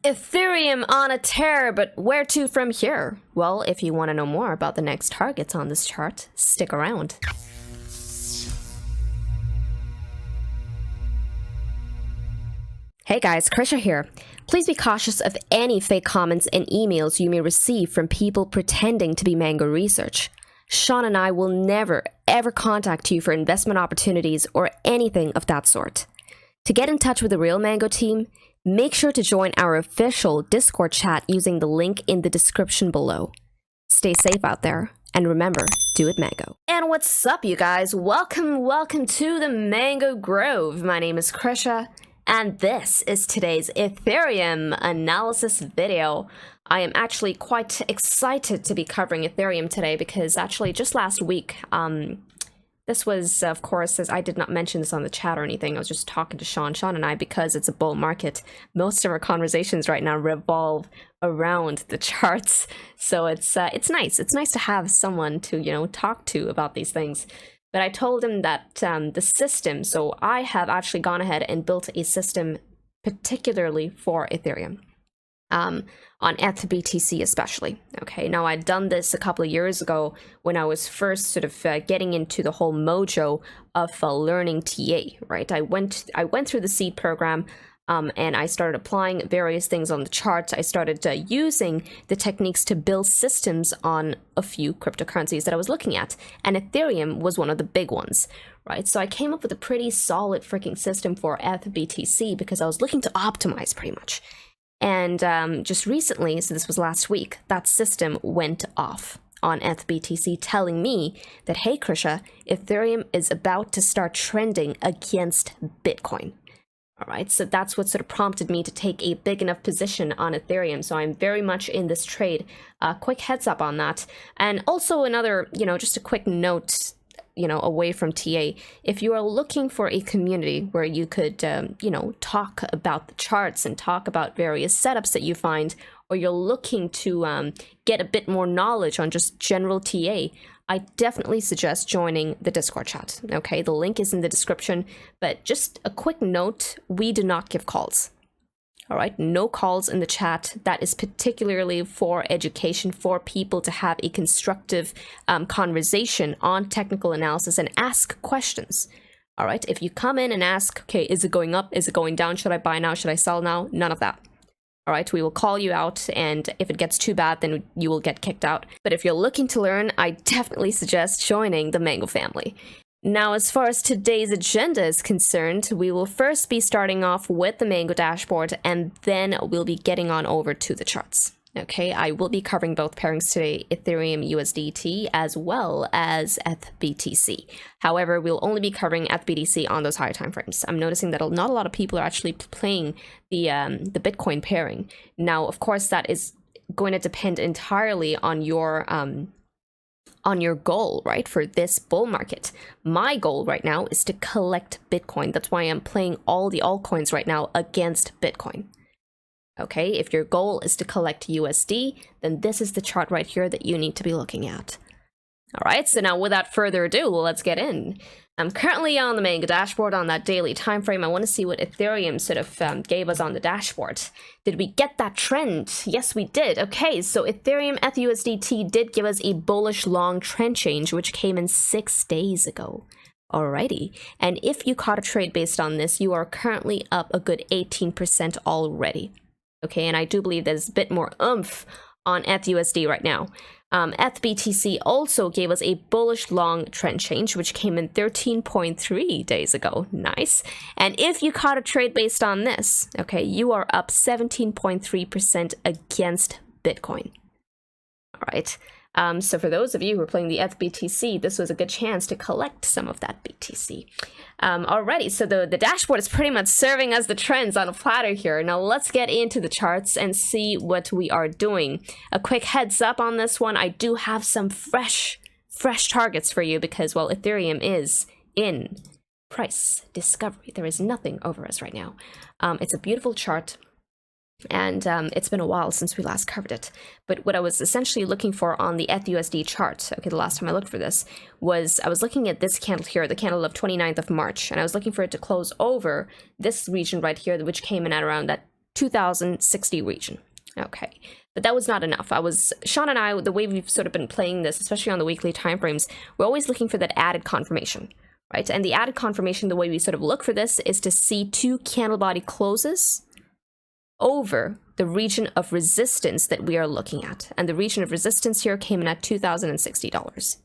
Ethereum on a tear, but where to from here? Well, if you want to know more about the next targets on this chart, stick around. Hey guys, Krisha here. Please be cautious of any fake comments and emails you may receive from people pretending to be Mango Research. Sean and I will never, ever contact you for investment opportunities or anything of that sort. To get in touch with the real Mango team, make sure to join our official Discord chat using the link in the description below. Stay safe out there, and remember, do it Mango. And what's up, you guys? Welcome to the Mango Grove. My name is Krisha, and this is today's Ethereum analysis video. I am actually quite excited to be covering Ethereum today because actually just last week, this was, of course, as I did not mention this on the chat or anything, I was just talking to Sean and I, because it's a bull market, most of our conversations right now revolve around the charts. So it's nice. It's nice to have someone to, talk to about these things. But I told him that the system, so I have actually gone ahead and built a system particularly for Ethereum. On ETH especially. Okay, now I'd done this a couple of years ago when I was first sort of getting into the whole mojo of learning TA, right? I went through the seed program and I started applying various things on the charts. I started using the techniques to build systems on a few cryptocurrencies that I was looking at, and Ethereum was one of the big ones, right? So I came up with a pretty solid freaking system for ETH because I was looking to optimize pretty much. And just recently, so this was last week, that system went off on ETH telling me that, hey Krisha, Ethereum is about to start trending against Bitcoin. All right, so that's what sort of prompted me to take a big enough position on Ethereum. So I'm very much in this trade. Quick heads up on that. And also another, just a quick note, away from TA, if you are looking for a community where you could, talk about the charts and talk about various setups that you find, or you're looking to get a bit more knowledge on just general TA, I definitely suggest joining the Discord chat. Okay, the link is in the description, but just a quick note, we do not give calls. All right, no calls in the chat. That is particularly for education, for people to have a constructive conversation on technical analysis and ask questions. All right, if you come in and ask, okay, is it going up? Is it going down? Should I buy now? Should I sell now? None of that. All right, we will call you out, and if it gets too bad, then you will get kicked out. But if you're looking to learn, I definitely suggest joining the Mango family. Now, as far as today's agenda is concerned, we will first be starting off with the Mango dashboard, and then we'll be getting on over to the charts. Okay, I will be covering both pairings today, Ethereum USDT as well as ETH. However, we'll only be covering ETH on those higher time frames. I'm noticing that not a lot of people are actually playing the Bitcoin pairing. Now, of course, that is going to depend entirely on your goal, right, for this bull market. My goal right now is to collect Bitcoin. That's why I'm playing all the altcoins right now against Bitcoin. Okay, if your goal is to collect USD, then this is the chart right here that you need to be looking at. All right, so now without further ado, let's get in. I'm currently on the Mango dashboard on that daily time frame. I want to see what Ethereum sort of gave us on the dashboard. Did we get that trend? Yes, we did. Okay, so Ethereum ETH did give us a bullish long trend change, which came in 6 days ago. Alrighty, and if you caught a trade based on this, you are currently up a good 18% already. Okay, and I do believe there's a bit more oomph on ETH right now. ETH also gave us a bullish long trend change, which came in 13.3 days ago. Nice. And if you caught a trade based on this, okay, you are up 17.3% against Bitcoin. All right. So for those of you who are playing the ETH this was a good chance to collect some of that BTC. Alrighty, so the dashboard is pretty much serving as the trends on a platter here. Now let's get into the charts and see what we are doing. A quick heads up on this one, I do have some fresh targets for you because, well, Ethereum is in price discovery. There is nothing over us right now. It's a beautiful chart. And it's been a while since we last covered it. But what I was essentially looking for on the ETHUSD chart, okay, the last time I looked for this, was I was looking at this candle here, the candle of 29th of March, and I was looking for it to close over this region right here, which came in at around that 2060 region. Okay, but that was not enough. Sean and I, the way we've sort of been playing this, especially on the weekly timeframes, we're always looking for that added confirmation, right? And the added confirmation, the way we sort of look for this is to see 2 candle body closes over the region of resistance that we are looking at. And the region of resistance here came in at $2,060.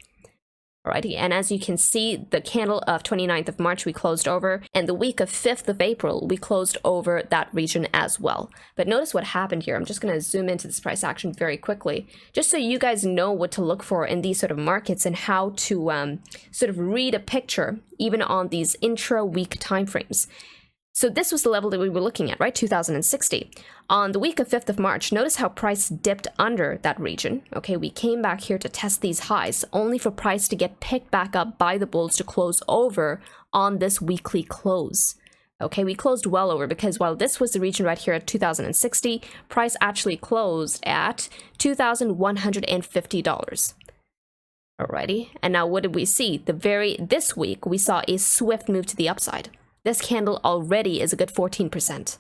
Alrighty, and as you can see, the candle of 29th of March we closed over, and the week of 5th of April we closed over that region as well. But notice what happened here. I'm just going to zoom into this price action very quickly, just so you guys know what to look for in these sort of markets and how to sort of read a picture even on these intra-week timeframes. So this was the level that we were looking at, right? 2060. On the week of 5th of March, notice how price dipped under that region. Okay, we came back here to test these highs, only for price to get picked back up by the bulls to close over on this weekly close. Okay, we closed well over, because while this was the region right here at 2060, price actually closed at $2,150. Alrighty, and now what did we see? This week, we saw a swift move to the upside. This candle already is a good 14%.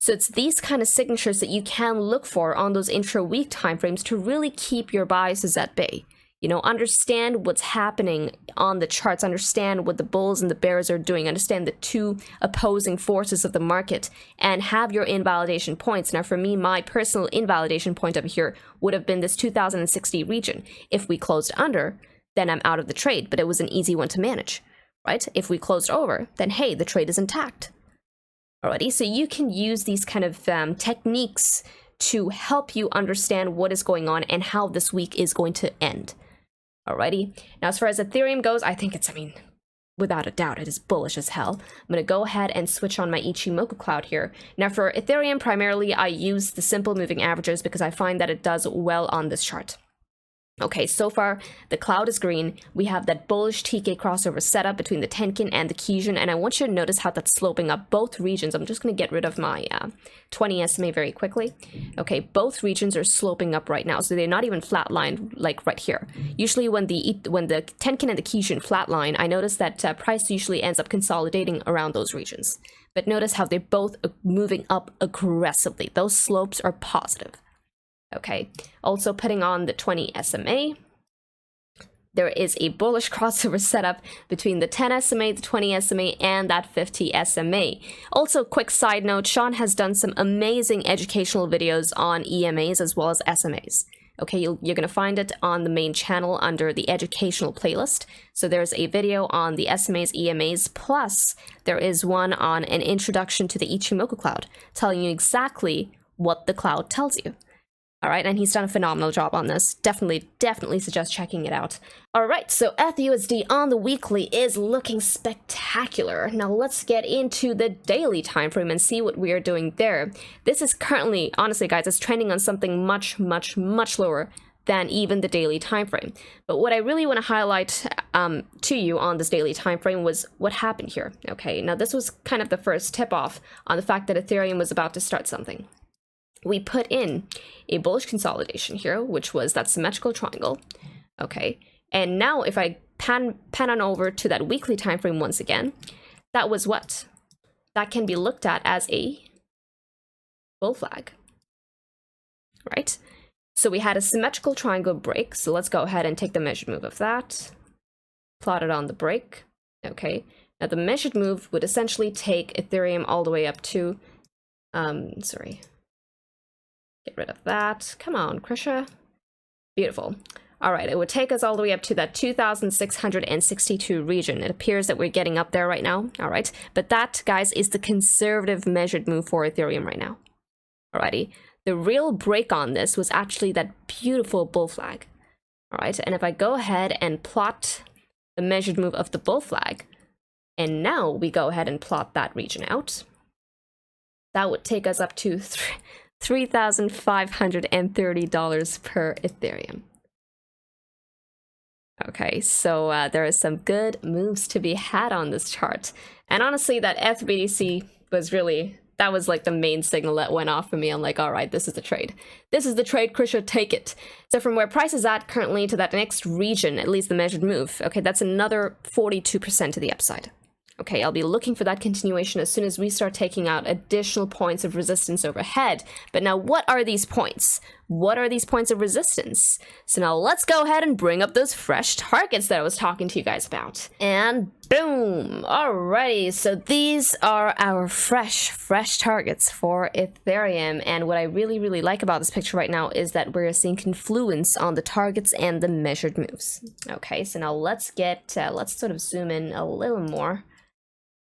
So it's these kind of signatures that you can look for on those intra-week timeframes to really keep your biases at bay. You know, understand what's happening on the charts, understand what the bulls and the bears are doing, understand the 2 opposing forces of the market, and have your invalidation points. Now, for me, my personal invalidation point over here would have been this 2060 region. If we closed under, then I'm out of the trade, but it was an easy one to manage. Right? If we closed over, then hey, the trade is intact. Alrighty, so you can use these kind of techniques to help you understand what is going on and how this week is going to end. Alrighty, now as far as Ethereum goes, I think without a doubt, it is bullish as hell. I'm going to go ahead and switch on my Ichimoku cloud here. Now for Ethereum, primarily I use the simple moving averages because I find that it does well on this chart. Okay, so far the cloud is green. We have that bullish TK crossover setup between the Tenkin and the Kijun, and I want you to notice how that's sloping up both regions. I'm just going to get rid of my 20 SMA very quickly. Okay, both regions are sloping up right now, so they're not even flatlined like right here. Usually when the Tenkin and the Kijun flatline, I notice that price usually ends up consolidating around those regions. But notice how they're both moving up aggressively. Those slopes are positive. Okay, also putting on the 20 SMA, there is a bullish crossover setup between the 10 SMA, the 20 SMA, and that 50 SMA. Also, quick side note, Sean has done some amazing educational videos on EMAs as well as SMAs. Okay, you're going to find it on the main channel under the educational playlist. So there's a video on the SMAs, EMAs, plus there is one on an introduction to the Ichimoku cloud, telling you exactly what the cloud tells you. All right, and he's done a phenomenal job on this. Definitely suggest checking it out. All right, so ETHUSD on the weekly is looking spectacular. Now let's get into the daily time frame and see what we are doing there. This is currently, honestly guys, it's trending on something much lower than even the daily time frame. But what I really want to highlight to you on this daily time frame was what happened here. Okay, now this was kind of the first tip off on the fact that Ethereum was about to start something. We put in a bullish consolidation here, which was that symmetrical triangle. Okay, and now if I pan on over to that weekly time frame once again, that was what? That can be looked at as a bull flag, right? So we had a symmetrical triangle break. So let's go ahead and take the measured move of that, plot it on the break. Okay, now the measured move would essentially take Ethereum all the way up to, get rid of that. Come on, Krisha. Beautiful. All right, it would take us all the way up to that 2,662 region. It appears that we're getting up there right now. All right, but that, guys, is the conservative measured move for Ethereum right now. Alrighty, the real break on this was actually that beautiful bull flag. All right, and if I go ahead and plot the measured move of the bull flag, and now we go ahead and plot that region out, that would take us up to $3,530 per Ethereum. Okay, so there are some good moves to be had on this chart. And honestly, that ETHBTC was really, that was like the main signal that went off for me. I'm like, all right, this is the trade. This is the trade, Krisha, take it. So from where price is at currently to that next region, at least the measured move, okay, that's another 42% to the upside. Okay, I'll be looking for that continuation as soon as we start taking out additional points of resistance overhead. But now, what are these points? What are these points of resistance? So now let's go ahead and bring up those fresh targets that I was talking to you guys about. And boom! Alrighty, so these are our fresh targets for Ethereum. And what I really like about this picture right now is that we're seeing confluence on the targets and the measured moves. Okay, so now let's sort of zoom in a little more.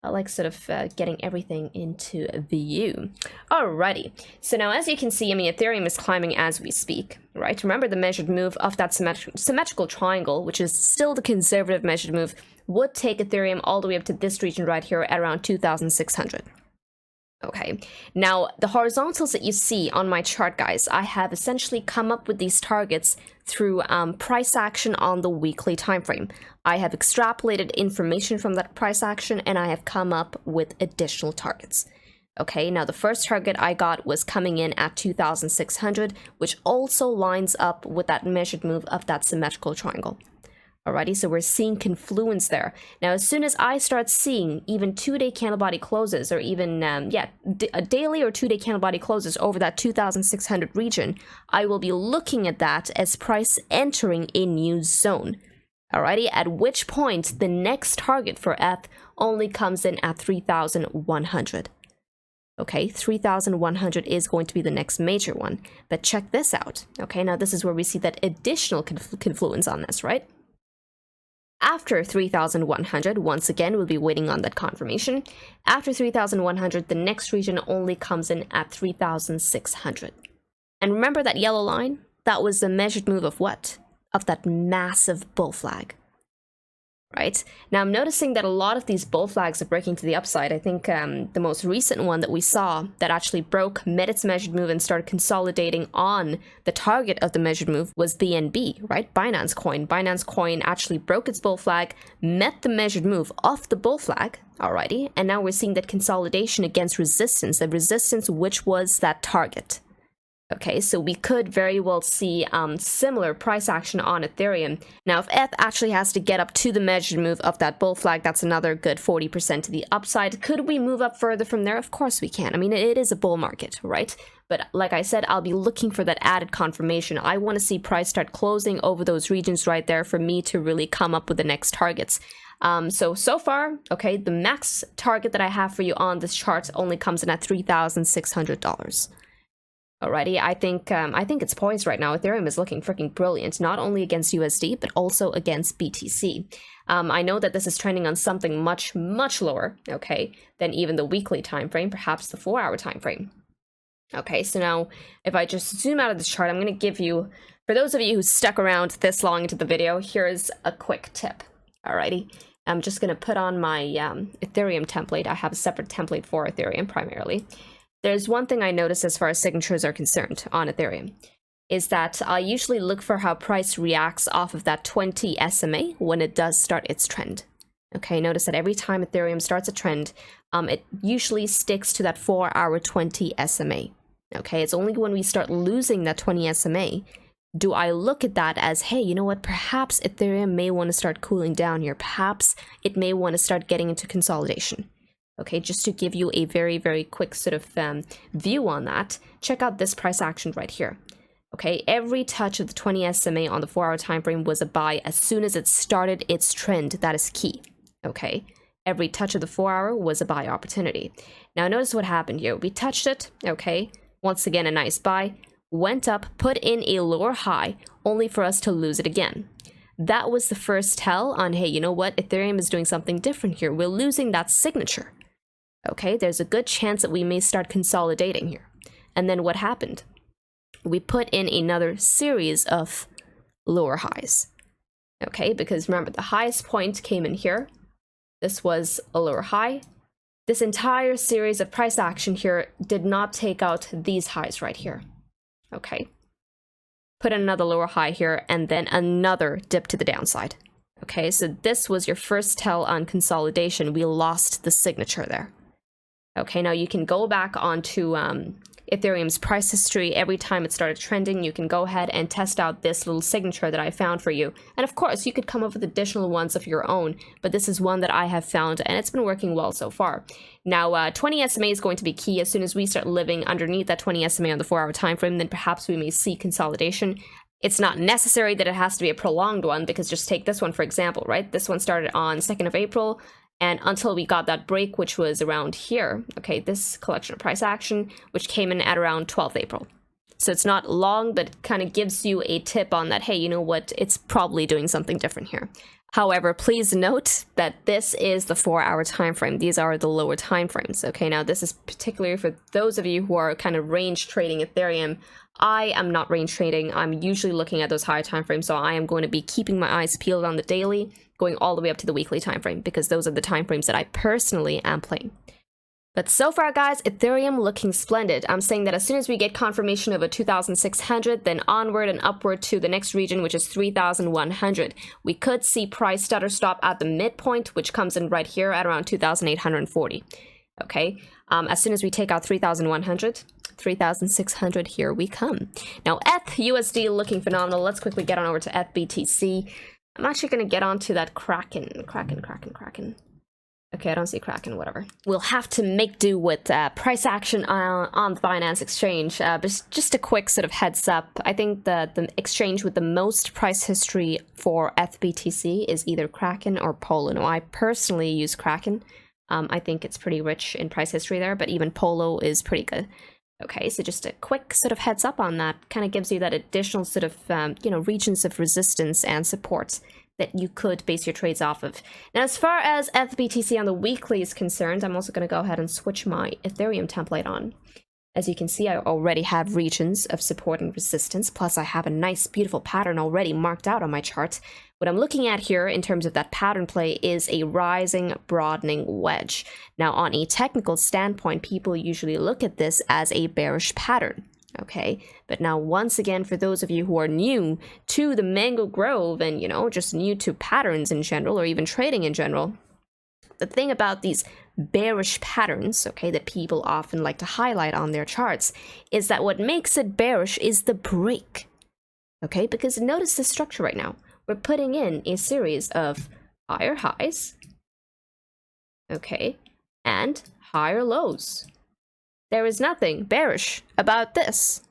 I like sort of getting everything into view. Alrighty, so now as you can see, I mean, Ethereum is climbing as we speak, right? Remember the measured move of that symmetrical triangle, which is still the conservative measured move, would take Ethereum all the way up to this region right here at around 2,600. Okay, now the horizontals that you see on my chart, guys, I have essentially come up with these targets through price action on the weekly time frame. I have extrapolated information from that price action and I have come up with additional targets. Okay, now the first target I got was coming in at 2,600, which also lines up with that measured move of that symmetrical triangle. Alrighty, so we're seeing confluence there. Now, as soon as I start seeing even 2-day candle body closes, or even, a daily or 2-day candle body closes over that 2,600 region, I will be looking at that as price entering a new zone. Alrighty, at which point the next target for ETH only comes in at 3,100. Okay, 3,100 is going to be the next major one. But check this out. Okay, now this is where we see that additional confluence on this, right? After 3,100, once again, we'll be waiting on that confirmation. After 3,100, the next region only comes in at 3,600. And remember that yellow line? That was the measured move of what? Of that massive bull flag. Right? Now I'm noticing that a lot of these bull flags are breaking to the upside. I think the most recent one that we saw that actually broke, met its measured move and started consolidating on the target of the measured move was BNB, right? Binance Coin. Binance Coin actually broke its bull flag, met the measured move off the bull flag, alrighty, and now we're seeing that consolidation against resistance, the resistance which was that target. Okay, so we could very well see similar price action on Ethereum. Now, if ETH actually has to get up to the measured move of that bull flag, that's another good 40% to the upside. Could we move up further from there? Of course we can. I mean, it is a bull market, right? But like I said, I'll be looking for that added confirmation. I want to see price start closing over those regions right there for me to really come up with the next targets. So far, okay, the max target that I have for you on this chart only comes in at $3,600. Alrighty, I think it's poised right now. Ethereum is looking freaking brilliant, not only against USD, but also against BTC. I know that this is trending on something much lower, okay, than even the weekly time frame, perhaps the 4-hour time frame. Okay, so now if I just zoom out of this chart, I'm going to give you, for those of you who stuck around this long into the video, here's a quick tip. Alrighty, I'm just going to put on my Ethereum template. I have a separate template for Ethereum primarily. There's one thing I notice as far as signatures are concerned on Ethereum, is that I usually look for how price reacts off of that 20 SMA when it does start its trend. Okay, notice that every time Ethereum starts a trend, it usually sticks to that 4-hour 20 SMA. Okay, it's only when we start losing that 20 SMA do I look at that as, hey, you know what, perhaps Ethereum may want to start cooling down here. Perhaps it may want to start getting into consolidation. Okay, just to give you a very quick sort of view on that, check out this price action right here. Okay, every touch of the 20 SMA on the 4-hour time frame was a buy as soon as it started its trend. That is key. Okay, every touch of the 4-hour was a buy opportunity. Now notice what happened here. We touched it, okay, once again a nice buy, went up, put in a lower high, only for us to lose it again. That was the first tell on, hey, you know what, Ethereum is doing something different here. We're losing that signature. Okay, there's a good chance that we may start consolidating here. And then what happened? We put in another series of lower highs. Okay, because remember, the highest point came in here. This was a lower high. This entire series of price action here did not take out these highs right here. Okay, put in another lower high here, and then another dip to the downside. Okay, so this was your first tell on consolidation. We lost the signature there. Okay, now you can go back onto Ethereum's price history, every time it started trending, you can go ahead and test out this little signature that I found for you. And of course, you could come up with additional ones of your own, but this is one that I have found, and it's been working well so far. Now, 20 SMA is going to be key. As soon as we start living underneath that 20 SMA on the 4-hour time frame, then perhaps we may see consolidation. It's not necessary that it has to be a prolonged one, because just take this one for example, right? This one started on 2nd of April, and until we got that break, which was around here, okay, this collection of price action, which came in at around 12th April. So it's not long, but it kind of gives you a tip on that, hey, you know what, it's probably doing something different here. However, please note that this is the 4-hour time frame. These are the lower time frames. Okay, now this is particularly for those of you who are kind of range trading Ethereum. I am not range trading. I'm usually looking at those higher time frames, so I am going to be keeping my eyes peeled on the daily, going all the way up to the weekly time frame, because those are the time frames that I personally am playing. But so far, guys, Ethereum looking splendid. I'm saying that as soon as we get confirmation of a 2,600, then onward and upward to the next region, which is 3,100. We could see price stutter stop at the midpoint, which comes in right here at around 2,840. Okay, as soon as we take out 3,100, 3,600, here we come. Now, ETH USD looking phenomenal. Let's quickly get on over to ETH BTC. I'm actually going to get onto that Kraken. Okay, I don't see Kraken, whatever. We'll have to make do with price action on the Binance exchange. But just a quick sort of heads up. I think the exchange with the most price history for ETH BTC is either Kraken or Polo. Now, I personally use Kraken. I think it's pretty rich in price history there, but even Polo is pretty good. Okay, so just a quick sort of heads up on that. Kind of gives you that additional sort of, regions of resistance and support that you could base your trades off of. Now, as far as ETH BTC on the weekly is concerned, I'm also going to go ahead and switch my Ethereum template on. As you can see, I already have regions of support and resistance, plus I have a nice, beautiful pattern already marked out on my chart. What I'm looking at here in terms of that pattern play is a rising, broadening wedge. Now, on a technical standpoint, people usually look at this as a bearish pattern. Okay, but now once again, for those of you who are new to the Mango Grove and, just new to patterns in general, or even trading in general, the thing about these bearish patterns, okay, that people often like to highlight on their charts, is that what makes it bearish is the break. Okay, because notice the structure right now. We're putting in a series of higher highs, okay, and higher lows. There is nothing bearish about this.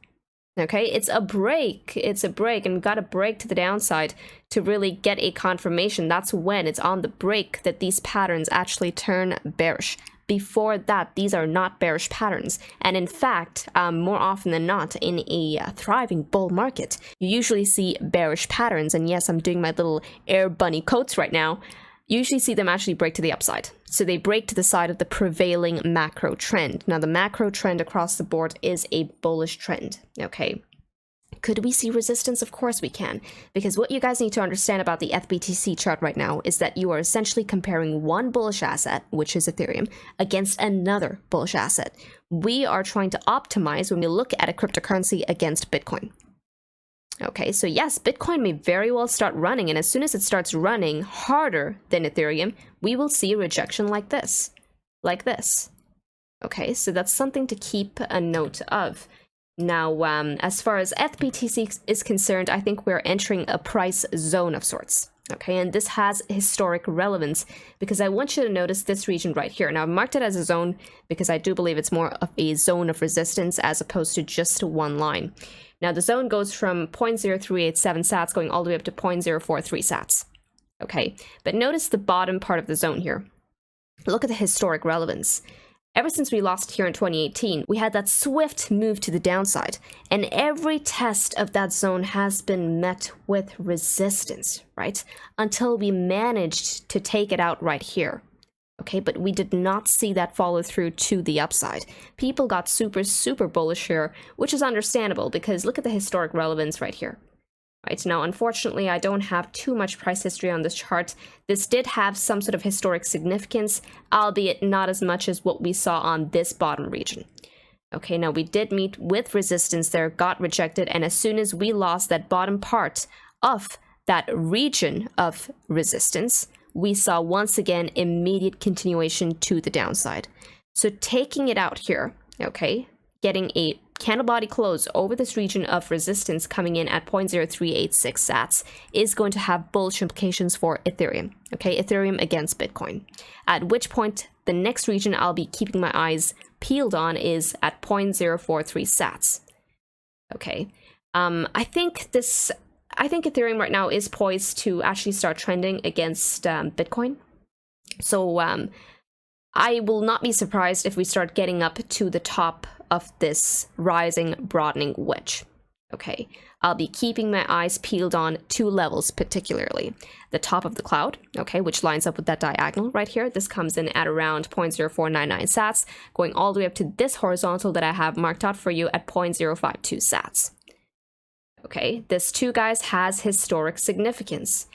Okay, it's a break, and we've got to break to the downside to really get a confirmation. That's when it's on the break that these patterns actually turn bearish. Before that, these are not bearish patterns. And in fact, more often than not, in a thriving bull market, you usually see bearish patterns. And yes, I'm doing my little air bunny quotes right now. You usually see them actually break to the upside. So they break to the side of the prevailing macro trend. Now, the macro trend across the board is a bullish trend, okay? Could we see resistance? Of course we can, because what you guys need to understand about the ETH-BTC chart right now is that you are essentially comparing one bullish asset, which is Ethereum, against another bullish asset. We are trying to optimize when we look at a cryptocurrency against Bitcoin. Okay, so yes, Bitcoin may very well start running, and as soon as it starts running harder than Ethereum, we will see a rejection like this. Okay, so that's something to keep a note of. Now, as far as ETH-BTC is concerned, I think we're entering a price zone of sorts. Okay, and this has historic relevance because I want you to notice this region right here. Now, I've marked it as a zone because I do believe it's more of a zone of resistance as opposed to just one line. Now, the zone goes from 0.0387 sats going all the way up to 0.043 sats. Okay, but notice the bottom part of the zone here. Look at the historic relevance. Ever since we lost here in 2018, we had that swift move to the downside, and every test of that zone has been met with resistance, right? Until we managed to take it out right here. Okay, but we did not see that follow through to the upside. People got super bullish here, which is understandable because look at the historic relevance right here. Right, now, unfortunately, I don't have too much price history on this chart. This did have some sort of historic significance, albeit not as much as what we saw on this bottom region. Okay, now we did meet with resistance there, got rejected, and as soon as we lost that bottom part of that region of resistance, we saw once again immediate continuation to the downside. So taking it out here, okay, getting a candle body close over this region of resistance coming in at 0.0386 sats is going to have bullish implications for Ethereum. Okay, Ethereum against Bitcoin. At which point, the next region I'll be keeping my eyes peeled on is at 0.043 sats. Okay, I think Ethereum right now is poised to actually start trending against Bitcoin. So I will not be surprised if we start getting up to the top of this rising broadening wedge. Okay, I'll be keeping my eyes peeled on two levels particularly. The top of the cloud, okay, which lines up with that diagonal right here. This comes in at around 0.0499 sats, going all the way up to this horizontal that I have marked out for you at 0.052 sats. Okay, this too, guys, has historic significance.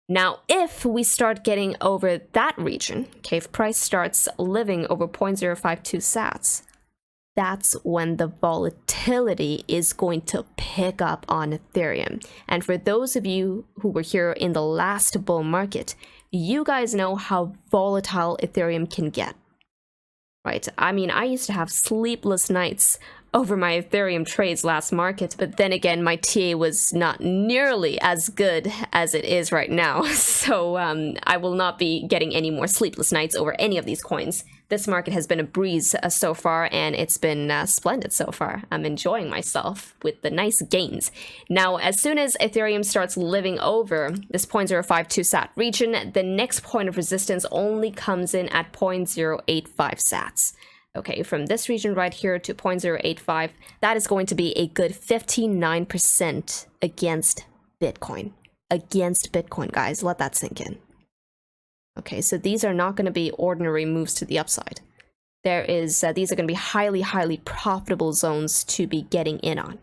Now, if we start getting over that region, okay, if price starts living over 0.052 sats, that's when the volatility is going to pick up on Ethereum. And for those of you who were here in the last bull market, you guys know how volatile Ethereum can get, right? I mean, I used to have sleepless nights over my Ethereum trades last market, but then again, my TA was not nearly as good as it is right now. So I will not be getting any more sleepless nights over any of these coins. This market has been a breeze so far, and it's been splendid so far. I'm enjoying myself with the nice gains. Now, as soon as Ethereum starts living over this 0.052 sat region, the next point of resistance only comes in at 0.085 sats. Okay, from this region right here to 0.085, that is going to be a good 59% against Bitcoin. Against Bitcoin, guys. Let that sink in. Okay, so these are not going to be ordinary moves to the upside. These are going to be highly, highly profitable zones to be getting in on.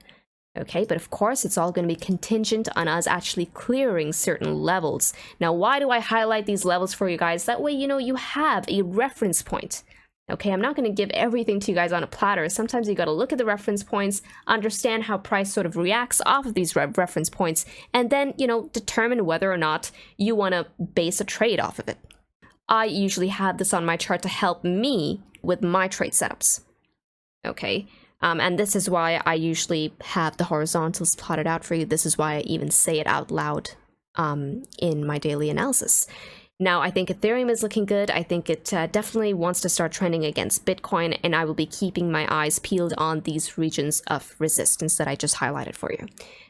Okay, but of course, it's all going to be contingent on us actually clearing certain levels. Now, why do I highlight these levels for you guys? That way, you know, you have a reference point. Okay, I'm not going to give everything to you guys on a platter. Sometimes you got to look at the reference points, understand how price sort of reacts off of these reference points, and then, you know, determine whether or not you want to base a trade off of it. I usually have this on my chart to help me with my trade setups. Okay, and this is why I usually have the horizontals plotted out for you. This is why I even say it out loud in my daily analysis. Now, I think Ethereum is looking good. I think it definitely wants to start trending against Bitcoin, and I will be keeping my eyes peeled on these regions of resistance that I just highlighted for you.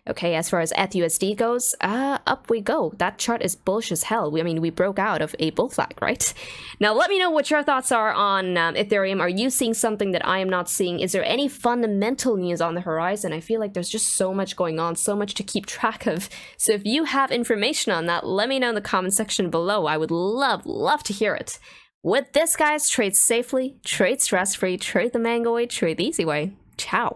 Okay, as far as ETHUSD goes, up we go. That chart is bullish as hell. I mean, we broke out of a bull flag, right? Now, let me know what your thoughts are on Ethereum. Are you seeing something that I am not seeing? Is there any fundamental news on the horizon? I feel like there's just so much going on, so much to keep track of. So if you have information on that, let me know in the comment section below. I would love to hear it. With this, guys, trade safely, trade stress-free, trade the mango way, trade the easy way. Ciao.